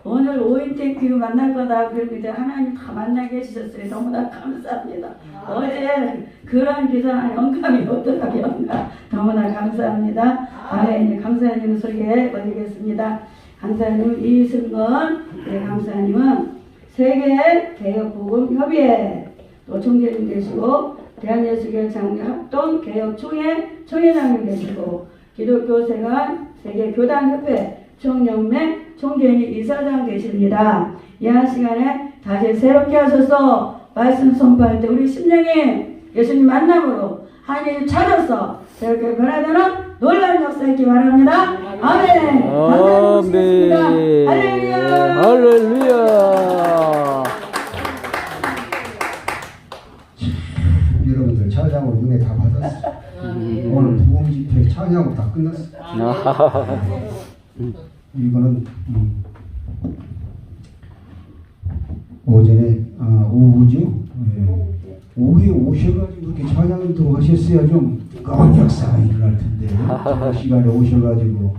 오늘 오인택 교회 만날 거다. 그리고 이제 하나님 다 만나게 해주셨어요. 너무나 감사합니다. 어제 그런 기사한 영감이 어떠하게 영감 너무나 감사합니다. 아멘. 강사님 소개 올리겠습니다. 강사님 이승건 강사님은 세계개혁복음협의회 또 총재님 되시고 대한예수교회 장로합동 개혁총회 총회장님 되시고 기독교생활 세계교단협회 총연맹 총재님 이사장 되십니다. 이 한 시간에 다시 새롭게 하셔서 말씀 선포할 때 우리 심령이 예수님 만남으로 하나님 찾아서 새롭게 변화되는 놀라운 역사 있기 바랍니다. 아멘. 감사합니다. 할렐루야. 할렐루야. 여러분들 찬양으로 은혜 다 받았어. 오늘 부흥 집회 찬양으로 다 끝났어. 이거는 오전에 오후죠. 오후에 오셔가지고 이렇게 찬양을 들어가셨어야 좀 뜨거운 역사가 일어날 텐데 그 시간에 오셔가지고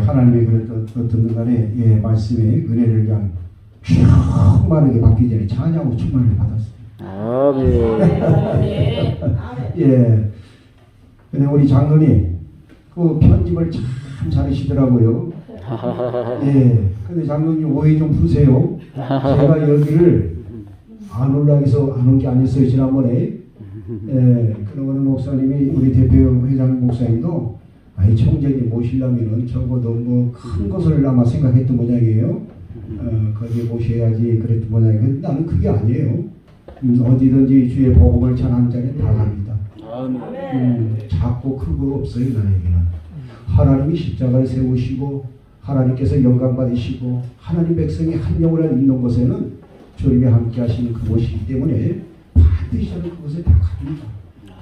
하나님의 그랬던 어떤 간에 말씀의 은혜를 그냥 충만하게 받기 전에 찬양으로 충만하게 받았어요. 예. 근데 우리 장로님 그 편집을 참 잘하시더라고요. 예. 근데 장로님 오해 좀 푸세요. 제가 여기를 안 올라가서 안 온 게 아니었어요 지난번에. 예. 그러고는 목사님이 우리 대표 회장 목사님도 아이 총재님 모시려면은 적어도 뭐 큰 것을 아마 생각했던 모양이에요. 거기에 모셔야지 그랬던 모양이에요. 나는 그게 아니에요. 어디든지 주의 복음을 전하는 자는 다 갑니다. 작고 크고 없어요 나에게는. 하나님이 십자가를 세우시고 하나님께서 영광 받으시고 하나님 백성이 한 영혼을 잇는 것에는 주님이 함께 하시는 그곳이기 때문에 반드시 저는 그것에 다 갑니다.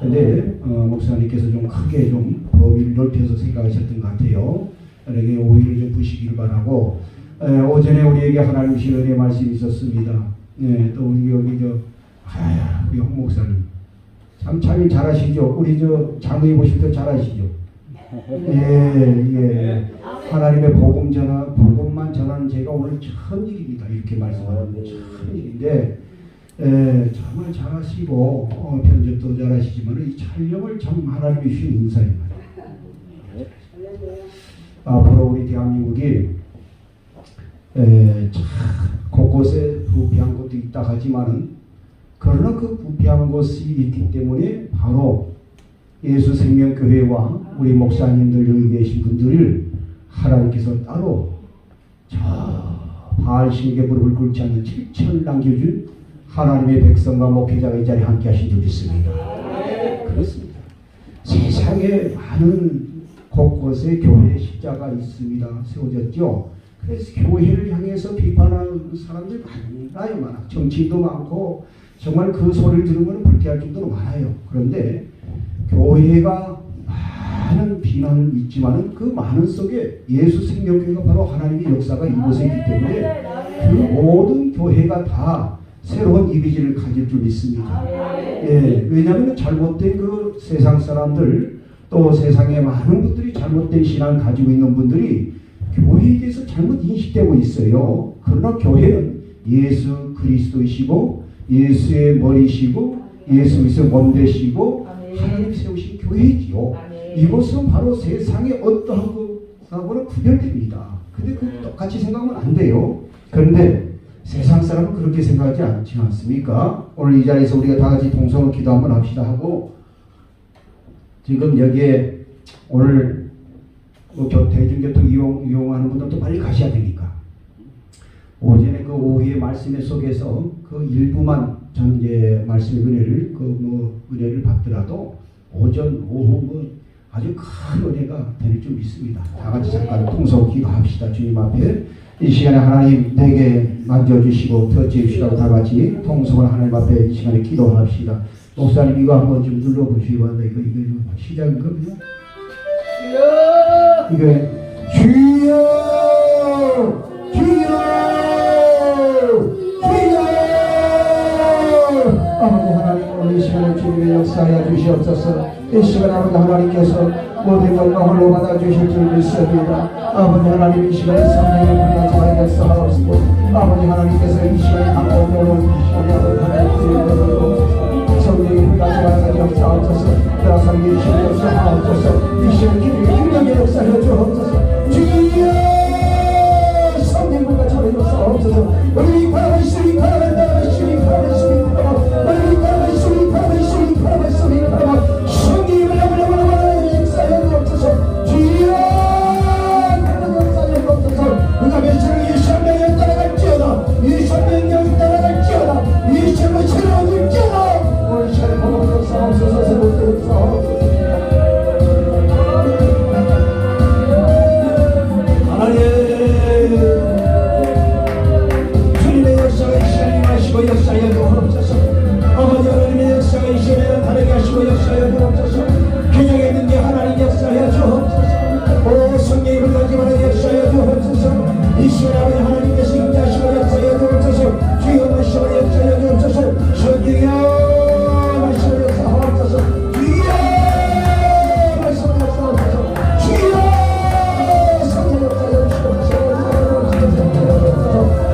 그런데 목사님께서 좀 크게 좀 범위를 넓혀서 생각하셨던 것 같아요. 여러분에게 오해를 좀 푸시길 바라고. 오전에 우리에게 하나님 주신 은혜 말씀이 있었습니다. 또 우리 여기 우리 홍 목사님 참 잘하시죠. 우리 장로님 보실 때 잘하시죠. 예. 하나님의 복음만 전하는 제가 오늘 천일입니다. 이렇게 말씀하는데 천일인데 정말 잘하시고 편집도 잘하시지만 이 촬영을 참 하나님이 주신 은사입니다. 앞으로 우리 대한민국이 참 곳곳에 부패한 것도 있다 하지만은 그러나 그 부패한 것이 있기 때문에 바로 예수 생명교회와 우리 목사님들 여기 계신 분들을 하나님께서 따로 저 바알신에게 무릎을 꿇지 않는 7천을 남겨준 하나님의 백성과 목회자가 이 자리에 함께 하신 줄 믿습니다. 그렇습니다. 세상에 많은 곳곳에 교회 십자가 있습니다. 세워졌죠. 그래서 교회를 향해서 비판하는 사람들 많아요. 정치인도 많고 정말 그 소리를 들으면 불쾌할 정도로 많아요. 그런데 교회가 많은 비난은 있지만 그 많은 속에 예수 생명교회가 바로 하나님의 역사가 이곳에 있기 때문에 그 모든 교회가 다 새로운 이미지를 가질 줄 믿습니다. 왜냐하면 잘못된 그 세상 사람들 또 세상에 많은 분들이 잘못된 신앙을 가지고 있는 분들이 교회에 대해서 잘못 인식되고 있어요. 그러나 교회는 예수 그리스도이시고 예수의 머리시고 예수 그리스도의 몸 되시고 하나님 세우신 교회지요. 이것은 바로 세상의 어떠한 것하고는 구별됩니다. 근데 그 똑같이 생각하면 안 돼요. 그런데 세상 사람은 그렇게 생각하지 않지 않습니까? 오늘 이 자리에서 우리가 다 같이 동성으로 기도 한번 합시다 하고 지금 여기에 오늘 대중교통 이용하는 분들도 빨리 가셔야 되니까 오전에 그 오후의 말씀의 속에서 그 일부만 전제 말씀의 은혜를 은혜를 받더라도 오전 오후 아주 큰 은혜가 될 줄 믿습니다. 다 같이 잠깐 통성 기도합시다. 주님 앞에 이 시간에 하나님 내게 만져주시고 터치해주시라고 다 같이 통성을 하나님 앞에 이 시간에 기도합시다. 목사님 이거 한번 좀 눌러보시기 바랍니다. 이거 시작인가 그냥? 이게 주여 아버지 하나님 오늘 이 시간에 주님의 역사하여 주시옵소서. 이 시간에 아버지 하나님께서 모든 영광을 받아 주실 줄 믿습니다. 아버지 하나님 이 시간에 성령의 역사하옵시고 아버지 하나님께서 이 시간에 강건으로 이 시간에 하나님께서 성령이 훌륭하지 말아서 역사하옵소서 내가 성령이 시간에 역사하옵소서 이 시간 기름이 훌륭하게 역사하여 주옵소서 주여 성령과 저의 역사하옵소서 우리 바라바시리 바라바시리 바라바시리 우리 바라바시리 바라바시리 바라바시리 바라바 성령이 바라바라바라 역사하여 주옵소서 주여 그런 역사하여 주옵소서 우리가 며칠을 이 성령에 따라갈지어다 이 성령에 따라갈지어다 이 성령을 채워줄지어다 우리 시간에 보고 역사하옵소서 새롭게 역사하옵소서 주님의 역사가 이 시간에 하시고 역사하여 주옵소서 아버지 하나님의 역사가 이 시간에 다르게 하시고 역사하여 주옵소서 균형에 있는 게 하나님 역사하여 주옵소서 오 성령이 불가지 말아 역사하여 주옵소서 이 시간에 아버지 하나님께서 인자하시고 역사하여 주옵소서 주여 마시고 역사하여 주옵소서 성령이여 마시고 역사하옵소서 주여 마시고 역사하옵소서 주여 성령 역사하여 주옵소서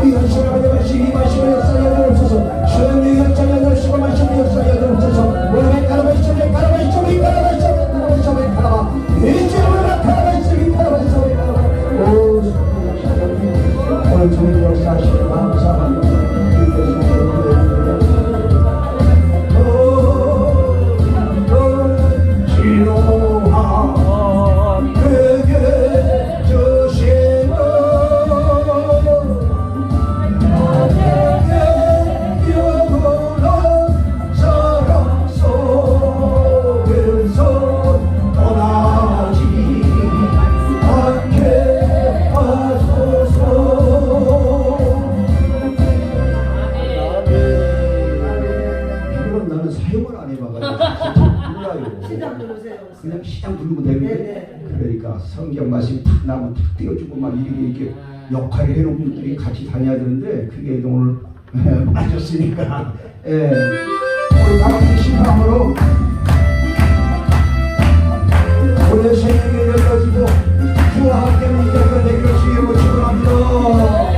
이런 시간에 마시고 역사하여 주옵소서 성령 역사하여 주옵시고 마시고 역사하여 주옵소서 오늘 가라바시오 가라바시오 가라바시오 가라바 이제는 가라바시오 가라바시오 오 오늘 주님 역사하시고 감사합니다 그냥 시장 부르면 되는데 그러니까 성경 말씀 탁 나면 탁 띄워주고 막 이렇게 역할을 해놓은 분들이 같이 다녀야 되는데 그게 오늘 빠졌으니까 우리 가만히 심판으로 오늘 새벽에 열려지고 주와 함께 이제가 되기를 주의 축원합니다.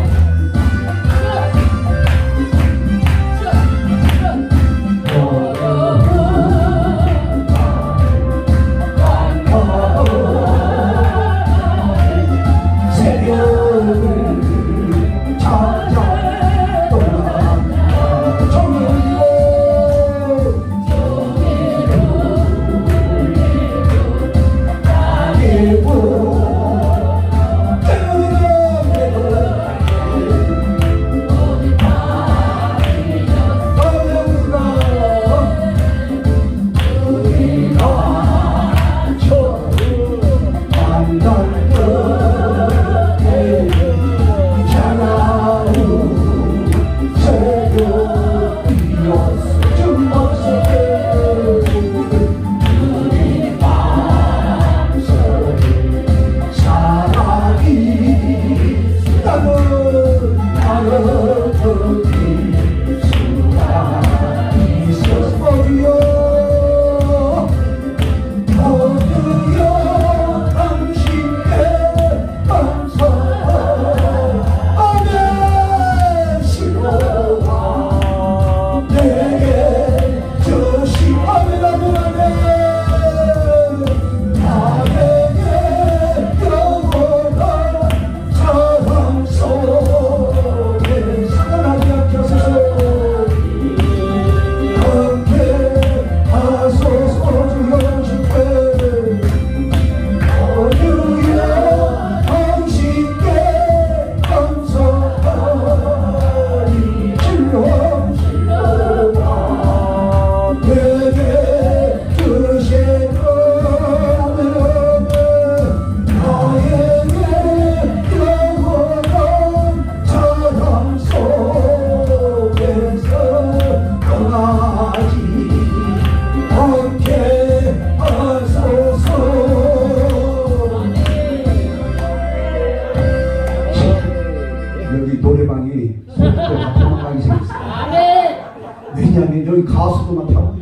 왜냐하면 여기 가수도 많다고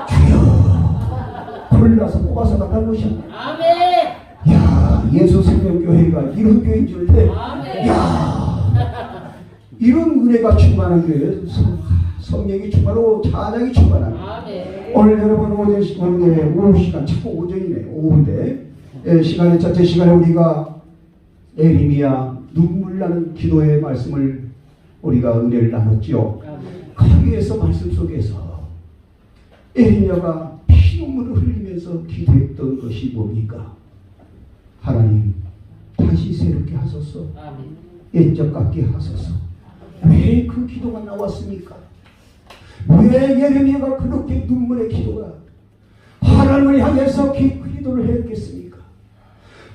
주여 골라서 뽑아서 갖다 놓으셨네. 야 예수 생명교회가 이런 교회인 줄 때 야, 이런 은혜가 충만한 교회에 성령이 충만하고 찬양이 충만한 오늘 여러분 오후 시간 자꾸 오전이네 오후인데 시간에 첫째 시간에 우리가 에레미야 눈물 나는 기도의 말씀을 우리가 은혜를 나눴지요. 거기에서 말씀 속에서 에레미야가 피눈물을 흘리면서 기도했던 것이 뭡니까? 하나님 다시 새롭게 하소서, 옛적 같게 하소서. 왜 그 기도가 나왔습니까? 왜 예레미야가 그렇게 눈물의 기도가 하나님을 향해서 기도를 했겠습니까?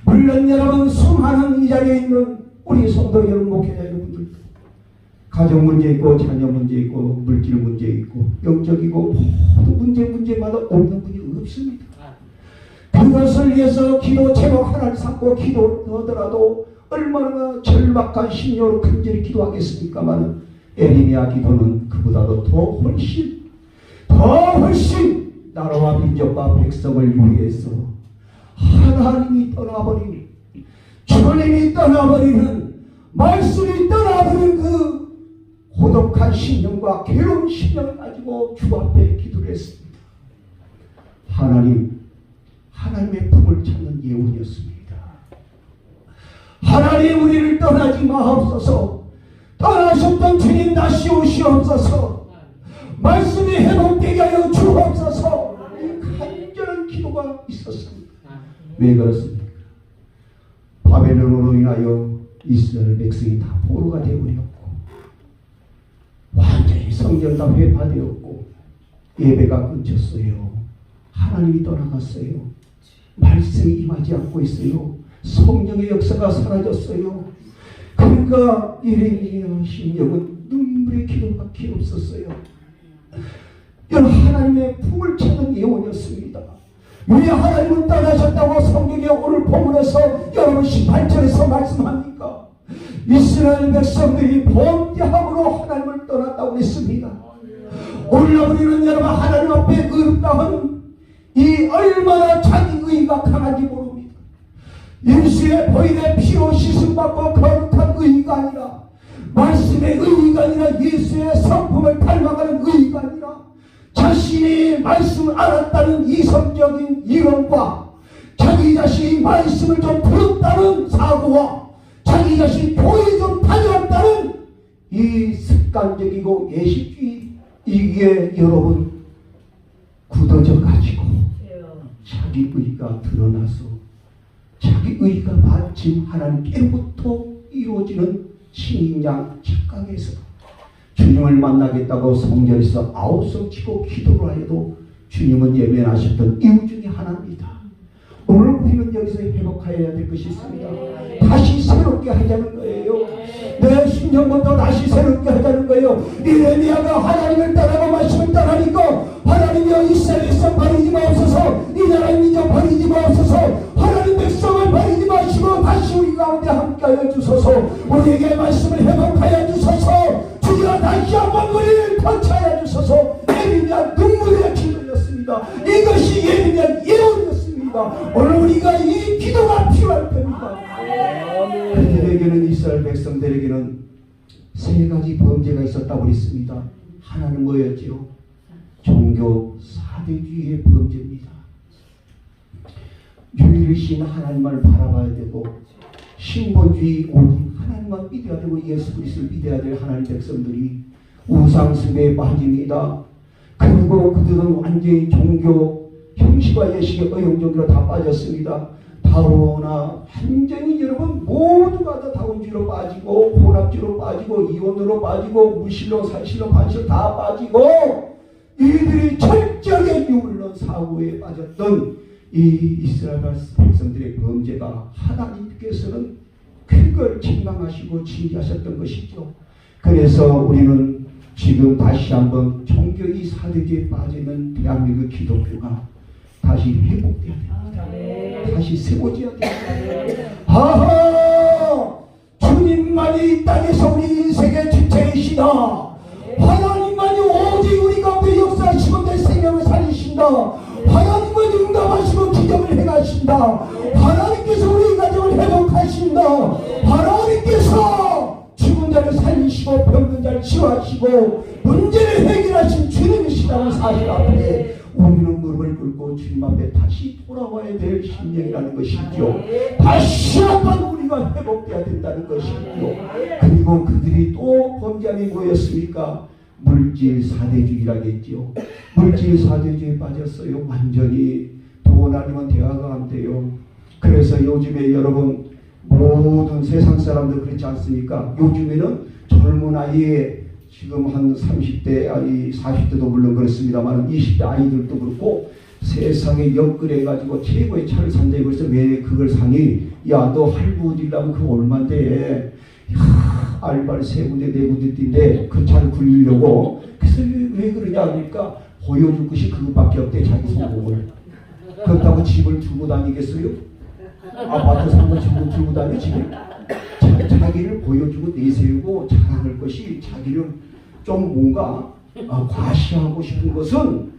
물론 여러분 수많은 이 자리에 있는 우리 성도 여러분 목회자 여러분들 가정 문제 있고 자녀 문제 있고 물질 문제 있고 영적이고 모든 문제마다 없는 분이 없습니다. 그것을 위해서 기도 제목 하나를 삼고 기도하더라도 얼마나 절박한 심령으로 간절히 기도하겠습니까만 에레미야 기도는 그보다도 더 훨씬 나라와 민족과 백성을 위해서 하나님이 떠나버리는 주님이 떠나버리는 말씀이 떠나버리는 그 고독한 심령과 괴로운 심령을 가지고 주 앞에 기도를 했습니다. 하나님의 품을 찾는 예언이었습니다. 하나님 우리를 떠나지 마옵소서. 떠나셨던 주님 다시 오시옵소서. 말씀이 회복되게 하여 주옵소서. 이 간절한 기도가 있었습니다. 왜 그렇습니까? 바벨론으로 인하여 이스라엘 백성이 다 포로가 되어버렸고 완전히 성전 다 회파되었고 예배가 끊겼어요. 하나님이 떠나갔어요. 말씀이 임하지 않고 있어요. 성령의 역사가 사라졌어요. 그러니까 예레미야 심령은 눈물의 기도밖에 없었어요. 여러분 하나님의 품을 찾는 예언이었습니다. 왜 하나님은 떠나셨다고 성경에 오늘 본문에서 여러분 18절에서 말씀합니까? 이스라엘 백성들이 범죄함으로 하나님을 떠났다고 했습니다. 오늘 우리는 여러분 하나님 앞에 의롭다면 이 얼마나 자기 의가 강한지 모릅니다. 예수의 보혈의 피로 씻음받고 거룩한 의가 아니라 말씀의 의가 아니라 예수의 성품을 닮아가는 의가 아니라 자신이 말씀을 알았다는 이성적인 이론과 자기 자신이 말씀을 좀 들었다는 사고와 자기 자신이 교회 좀 다녀왔다는 이 습관적이고 예식주의 이게 여러분 굳어져 가지고 자기 의가 드러나서 자기 의가 마침 하나님께로부터 이루어지는 신인양 착각에서 주님을 만나겠다고 성전에서 아우성 치고 기도를 하여도 주님은 예면하셨던 이유 중에 하나입니다. 오늘 우리는 여기서 회복하여야 될 것이 있습니다. 다시 새롭게 하자는 거예요. 내 심령부터 다시 새롭게 하자는 거예요. 예레미야가 하나님을 따라고 말씀을 따라니까 하나님이여 이스라엘 백성 버리지 마옵소서. 이 나라의 민족 버리지 마옵소서. 하나님 백성을 버리지 마시고 다시 우리 가운데 함께하여 주소서. 우리에게 말씀을 회복하여 주소서. 주여 다시 한번 우리를 터치하여 주소서. 예레미야 눈물의 기도였습니다. 이것이 예레미야 예언이었습니다. 오늘 우리가 이 기도가 필요할 때입니다. 그들에게는 이스라엘 백성들에게는 세 가지 범죄가 있었다고 그랬습니다. 하나는 뭐였지요? 종교 사대주의의 범죄입니다. 유일신 하나님을 바라봐야 되고 신본주의 오직 하나님만 믿어야 되고 예수 그리스도를 믿어야 될 하나님 백성들이 우상숭배에 빠집니다. 그리고 그들은 완전히 종교 형식과 예식의 의용종교로 다 빠졌습니다. 다로나 완전히 여러분 모두가 다 다운주의로 빠지고 혼합주의로 빠지고 이혼으로 빠지고 무신론 산신론 반신론 다 빠지고 이들이 철저하게 유물론 사고에 빠졌던 이 이스라엘 백성들의 범죄가 하나님께서는 그걸 책망하시고 징계하셨던 것이죠. 그래서 우리는 지금 다시 한번 종교의 사대주의에 빠지는 대한민국 기독교가 다시 회복돼야 됩니다. 다시 세워져야 됩니다. 하하! 주님만이 이 땅에서 우리 인생의 주체이시다. 하나님만이 오직 우리 가운데 역사하시고 내 생명을 살리신다. 하나님만이 응답하시고 기적을 행하신다. 하나님께서 우리 가정을 회복하신다. 하나님께서 병든 자를 치료하시고 문제를 해결하신 주님이시라는 사실 앞에 우리는 무릎을 꿇고 주님 앞에 다시 돌아와야 될 심령이라는 것이죠. 다시 한번 우리가 회복돼야 된다는 것이죠. 그리고 그들이 또 범죄함이 뭐였습니까? 물질 사대주의라겠죠. 물질 사대주의에 빠졌어요. 완전히 돈 아니면 대화가 안 돼요. 그래서 요즘에 여러분 모든 세상 사람들 그렇지 않습니까? 요즘에는 젊은 아이에 지금 한 30대 아이 40대도 물론 그렇습니다만 20대 아이들도 그렇고 세상에 엮그래가지고 최고의 차를 산다고 그래서 왜 그걸 사니? 야 너 할부 어디려면 그거 얼만데? 알바를 3군데 4군데 뛴데 그 차를 굴리려고. 그래서 왜 그러냐 그러니까 보여줄 것이 그것밖에 없대. 자기 성공을. 그렇다고 집을 두고 다니겠어요? 아파트 산거 집을 두고 다니 지금? 자기를 보여주고 내세우고 자랑할 것이 자기를 좀 뭔가 과시하고 싶은 것은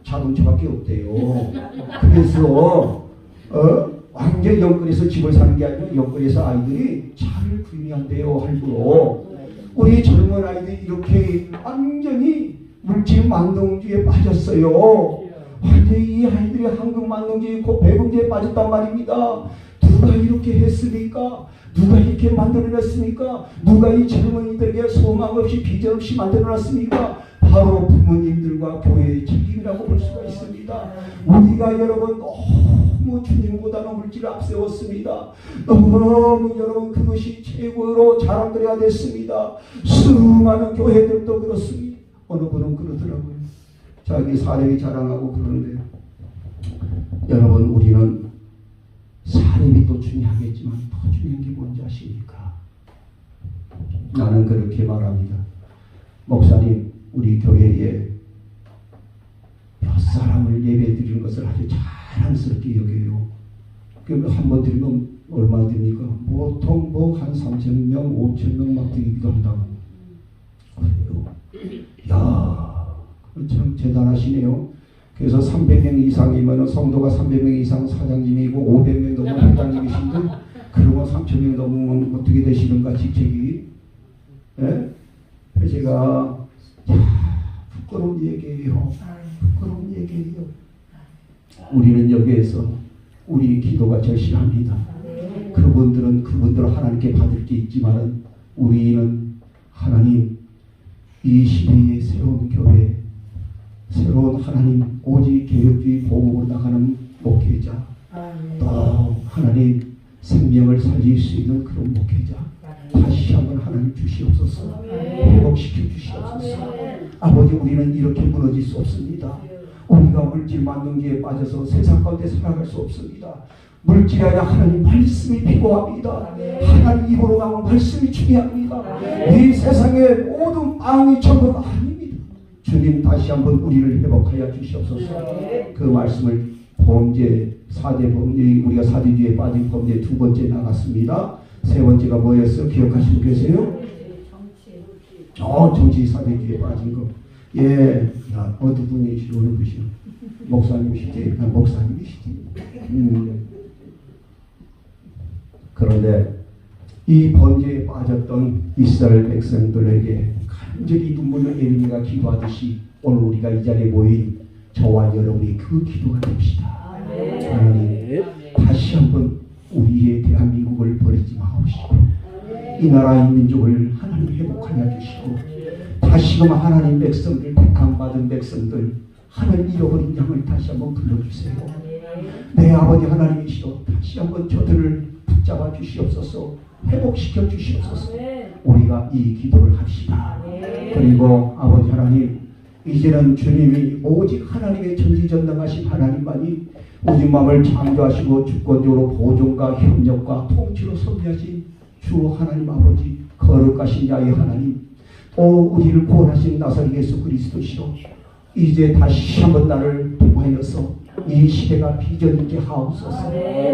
자동차밖에 없대요. 그래서 완전 영끌에서 집을 사는 게 아니라 영끌에서 아이들이 차를 구입한대요. 할부로. 우리 젊은 아이들이 이렇게 완전히 물질 만동주의에 빠졌어요. 완전히 이 아이들이 황금 만동주의 곧 배금주의에 빠졌단 말입니다. 누가 이렇게 했습니까? 누가 이렇게 만들어냈습니까? 누가 이 젊은이들에게 소망 없이 비전 없이 만들어놨습니까? 바로 부모님들과 교회의 책임이라고 볼 수가 있습니다. 우리가 여러분 너무 주님보다는 물질을 앞세웠습니다. 너무 여러분 그것이 최고로 자랑거리가 됐습니다. 수많은 교회들도 그렇습니다. 어느 분은 그러더라고요. 자기 사례비 자랑하고 그러는데 여러분 우리는 사람이 또 중요하겠지만 더 중요한 게 뭔지 아십니까? 나는 그렇게 말합니다. 목사님 우리 교회에 몇 사람을 예배 드리는 것을 아주 자랑스럽게 여겨요. 그러면 한 번 드리면 얼마 됩니까? 보통 한 3,000명, 5,000명 막 드리기도 한다고. 그래요. 야, 참 대단하시네요. 그래서 300명 이상이면 성도가 300명 이상 사장님이고 500명 넘으면 회장님이신데 그러면 3,000명 넘으면 어떻게 되시는가 직책이? 예? 제가 부끄러운 얘기예요. 부끄러운 얘기예요. 우리는 여기에서 우리 기도가 절실합니다. 그분들은 하나님께 받을 게 있지만은 우리는 하나님 이 시대의 새로운 교회 새로운 하나님 오직 개혁주의 복음으로 나가는 목회자 또 하나님 생명을 살릴 수 있는 그런 목회자 다시 한번 하나님 주시옵소서. 회복시켜 주시옵소서. 아버지 우리는 이렇게 무너질 수 없습니다. 우리가 물질 만능기에 빠져서 세상 가운데 살아갈 수 없습니다. 물질이 아니라 하나님 말씀이 필요합니다. 하나님 입으로 나온 말씀이 중요합니다. 이 세상의 모든 빵이 전부가 아닙니다. 주님 다시 한번 우리를 회복하여 주시옵소서. 그 말씀을 범죄 4대 범죄 우리가 사대주의에 빠진 범죄 2번째 나갔습니다. 3번째가 뭐였어요? 기억하시고 계세요? 정치 사대주의에 빠진 거. 예, 어느 분이시죠? 어느 분이시죠? 목사님이시지? 목사님이시지. 그런데 이 범죄에 빠졌던 이스라엘 백성들에게 간절히 눈물로 에르미야가 기도하듯이 오늘 우리가 이 자리에 모인 저와 여러분이 그 기도가 됩시다. 하나님 다시 한번 우리의 대한민국을 버리지 마옵시고 이 나라의 민족을 하나님 회복하여 주시고 다시금 하나님 백성들 택함받은 백성들 하나님 잃어버린 양을 다시 한번 불러주세요. 내 아버지 하나님이시여 다시 한번 저들을 붙잡아 주시옵소서. 회복시켜 주시옵소서. 우리가 이 기도를 합시다. 그리고 아버지 하나님 이제는 주님이 오직 하나님의 전지전능하신 하나님만이 우리 마음을 창조하시고 주권적으로 보존과 협력과 통치로 섭리하신 주 하나님 아버지 거룩하신 자의 하나님 우리를 구원하신 나사렛 예수 그리스도시여 이제 다시 한번 나를 통하여서 이 시대가 비전 있게 하옵소서.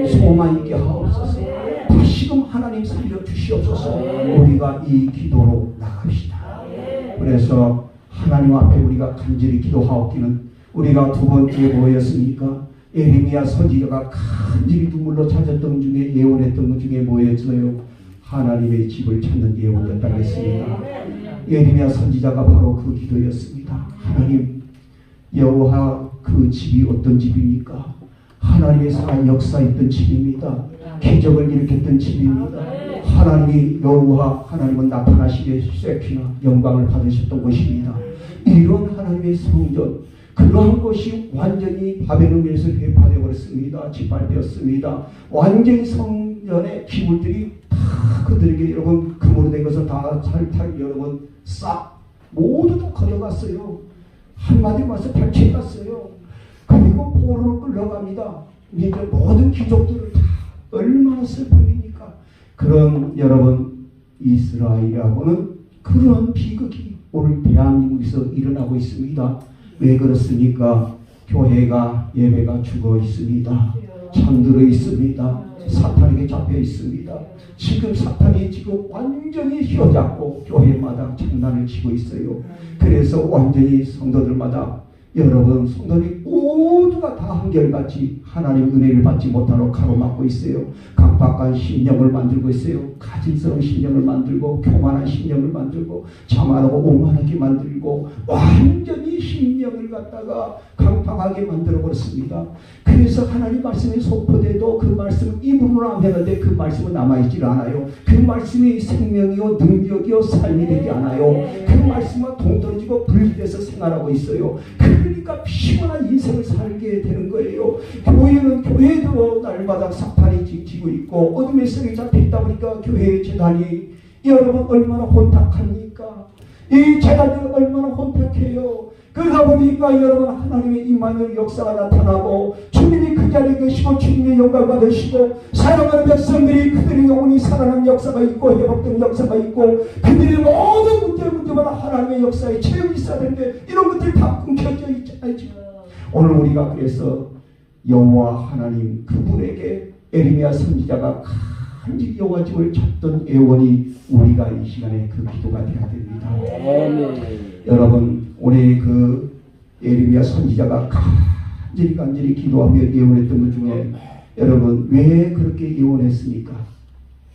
소망 있게 하옵소서. 다시금 하나님 살려 주시옵소서. 우리가 이 기도로 나갑시다. 그래서 하나님 앞에 우리가 간절히 기도하옵기는 우리가 2번째 뭐였습니까? 에레미야 선지자가 간절히 눈물로 찾았던 중에 예언했던 것 중에 뭐였어요? 하나님의 집을 찾는 예언이었다고 했습니다. 예레미야 선지자가 바로 그 기도였습니다. 하나님, 여호와 그 집이 어떤 집입니까? 하나님의 살아 역사했던 집입니다. 기적을 일으켰던 집입니다. 하나님이 여호와 하나님은 나타나시기에 쇠피나 영광을 받으셨던 곳입니다. 이런 하나님의 성전, 그러한 것이 완전히 바벨론에서 회파되어 버렸습니다. 짓밟혔습니다. 완전히 성전의 기물들이 다 그들에게 여러분 금으로 된 것을 다 탈탈 여러분 싹 모두 다 가져갔어요. 한마디 말해서 발췌했어요. 그리고 포로로 끌려갑니다. 이제 모든 귀족들을 다 얼마나 슬픈 일입니까? 그런 여러분 이스라엘하고는 그런 비극이 오늘 대한민국에서 일어나고 있습니다. 왜 그렇습니까? 교회가 예배가 죽어 있습니다. 잠들어 있습니다. 사탄에게 잡혀 있습니다. 지금 사탄이 지금 완전히 휘어잡고 교회마다 장난을 치고 있어요. 그래서 완전히 성도들마다 여러분 성도들이 모두가 다 한결같이 하나님의 은혜를 받지 못하러 가로막고 있어요. 강박한 심령을 만들고 있어요. 가증스러운 심령을 만들고 교만한 심령을 만들고 자만하고 오만하게 만들고 완전히 심령을 갖다가 강박하게 만들어 버렸습니다. 그래서 하나님 말씀이 선포돼도 그 말씀은 입으로는 안 되는데 그 말씀은 남아있질 않아요. 그 말씀이 생명이요 능력이요 삶이 되지 않아요. 그 말씀과 동떨어지고 분리돼서 생활하고 있어요. 그러니까 피곤한 인생을 살게 되는 거예요. 교회는 교회도 날마다 사탄이 지키고 있고 어둠의 세력이 잡혀있다 보니까 교회의 재단이 여러분 얼마나 혼탁합니까? 이 재단이 얼마나 혼탁해요. 그러다 보니까 여러분 하나님의 임마누엘 역사가 나타나고 주님이 그 자리에 계시고 주님의 영광을 받으시고 사랑하는 백성들이 그들의 영혼이 살아나는 역사가 있고 회복되는 역사가 있고 그들의 모든 문제마다 하나님의 역사에 체험이 있어야 되는데 이런 것들이 다 끊겨져 있잖아요. 오늘 우리가 그래서 여호와 하나님 그분에게 에레미야 선지자가 간절히 여호와 집을 찾던 애원이 우리가 이 시간에 그 기도가 되어야 됩니다. 여러분 오늘 그 에레미야 선지자가 간절히 기도하며 예언했던 것 중에 여러분 왜 그렇게 예언했습니까?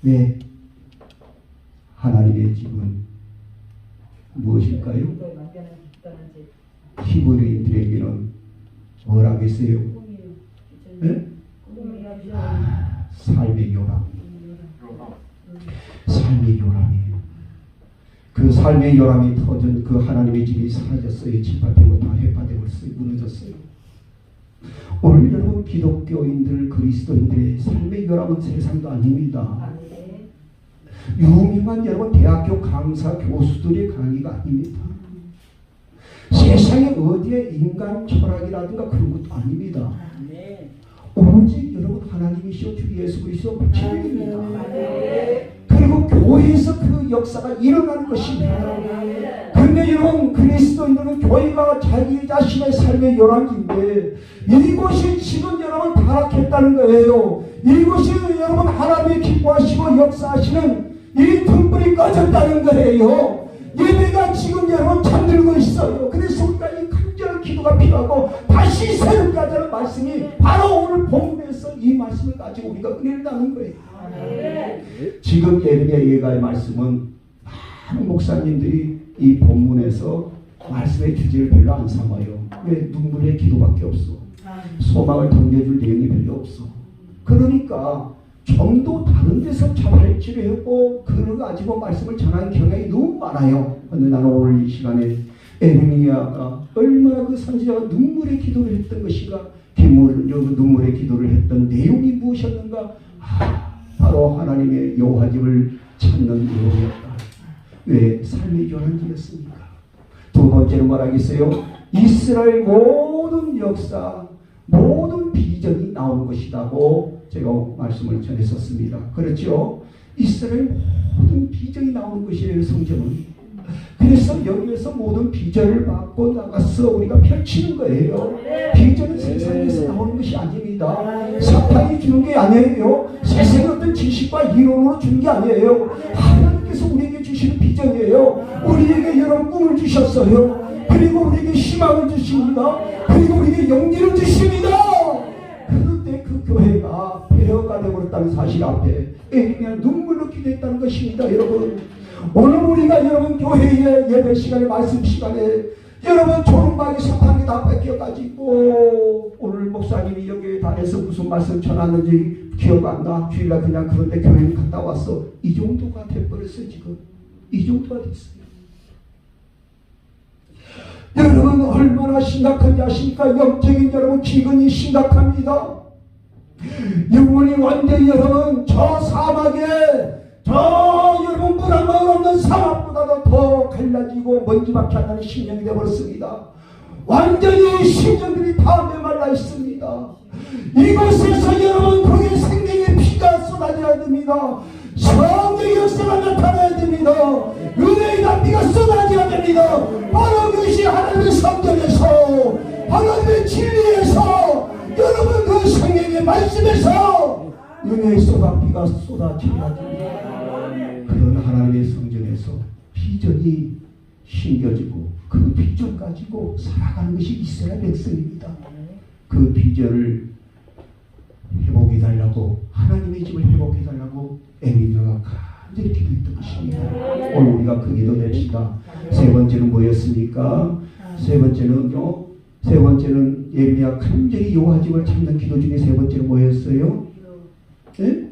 왜? 하나님의 집은 무엇일까요? 히브리인들에게는 뭐라겠어요? 네? 삶의 요람. 삶의 요람이에요. 그 삶의 요람이 터진 그 하나님의 집이 사라졌어요. 짓밟히고 다 해파되고 무너졌어요. 오늘 여러분 기독교인들 그리스도인들의 삶의 요람은 세상도 아닙니다. 유명한 여러분 대학교 강사 교수들의 강의가 아닙니다. 세상에 어디에 인간 철학이라든가 그런 것도 아닙니다. 오직 여러분 하나님이시오 주 예수 그리스도 주님입니다. 그리고 교회에서 그 역사가 일어나는 것입니다. 그런데 여러분 그리스도인들은 교회가 자기 자신의 삶의 요람인데 이것이 지금 여러분 타락했다는 거예요. 이것이 여러분 하나님이 기뻐하시고 역사하시는 이 등불이 꺼졌다는 거예요. 예배가 지금 여러분 잠들고 있어요. 그래서 우리가 이 간절한 기도가 필요하고 다시 새롭게 하자는 말씀이 바로 오늘 본문에서 이 말씀을 가지고 우리가 은혜를 나눈 거예요. 지금 예레미야 예가의 말씀은 많은 목사님들이 이 본문에서 말씀의 주제를 별로 안 삼아요. 왜? 눈물의 기도밖에 없어. 소망을 던져줄 내용이 별로 없어. 그러니까 좀 더 다른 데서 자발치를 했고 그걸 가지고 말씀을 전하는 경향이 너무 많아요. 그런데 나는 오늘 이 시간에 에레미야가 얼마나 그 선지자가 눈물의 기도를 했던 것인가, 눈물의 기도를 했던 내용이 무엇이었는가? 바로 하나님의 여호와 집을 찾는 내용이었다. 왜? 삶의 요란지였습니까? 두 번째는 뭐라겠어요? 이스라엘 모든 역사, 모든 비전이 나오는 것이라고 제가 말씀을 전했었습니다. 그렇죠? 이스라엘 모든 비전이 나오는 것이에요, 성경은. 그래서 여기에서 모든 비전을 받고 나가서 우리가 펼치는 거예요. 비전은 세상에서 나오는 것이 아닙니다. 사탄이 주는 게 아니에요. 세상의 어떤 지식과 이론으로 주는 게 아니에요. 하나님께서 우리에게 주시는 비전이에요. 우리에게 여러 꿈을 주셨어요. 그리고 우리에게 희망을 주십니다. 그리고 우리에게 용기를 주십니다. 그런데 그 교회가 폐허가 되어버렸다는 사실 앞에 에레미야 눈물로 기도했다는 것입니다. 여러분 오늘 우리가 여러분 교회의 예배 시간에 말씀 시간에 여러분 조롱박이 사탄이 다 뺏겨가지고 오늘 목사님이 여기에 다녀서 무슨 말씀 전하는지 기억 안 나. 주일날 그냥 그런데 교회를 갔다 왔어. 이 정도가 돼버렸어요. 지금 이 정도가 됐어요. 여러분 얼마나 심각한지 아십니까? 영적인 여러분 기근이 심각합니다. 영혼이 완전히 여러분 저 사막에 저 여러분 물 한 방울 없는 사막보다도 더 갈라지고 먼지밖에 안 나는 심령이 되어버렸습니다. 완전히 심령들이 다 메말라 있습니다. 이곳에서 여러분 거기에 생명의 피가 쏟아져야 됩니다. 성령의 역사가 나타나야 됩니다. 은혜의 단비가 쏟아져야 됩니다. 바로 그것이 하나님의 성전에서 하나님의 진리에서 여러분 그 성령의 말씀에서 은혜의 쏟아비가 쏟아져야 됩니다. 그런 하나님의 성전에서 비전이 심겨지고 그 비전 가지고 살아가는 것이 이스라엘 백성입니다. 그 비전을 회복해달라고 하나님의 집을 회복해달라고 에미냐가 간절히 기도했던 것입니다. 오늘 우리가 그 기도 냅시다. 세 번째는 뭐였습니까? 세 번째는 예레미야 간절히 여호와 집을 찾는 기도 중에 세 번째는 뭐였어요? 네?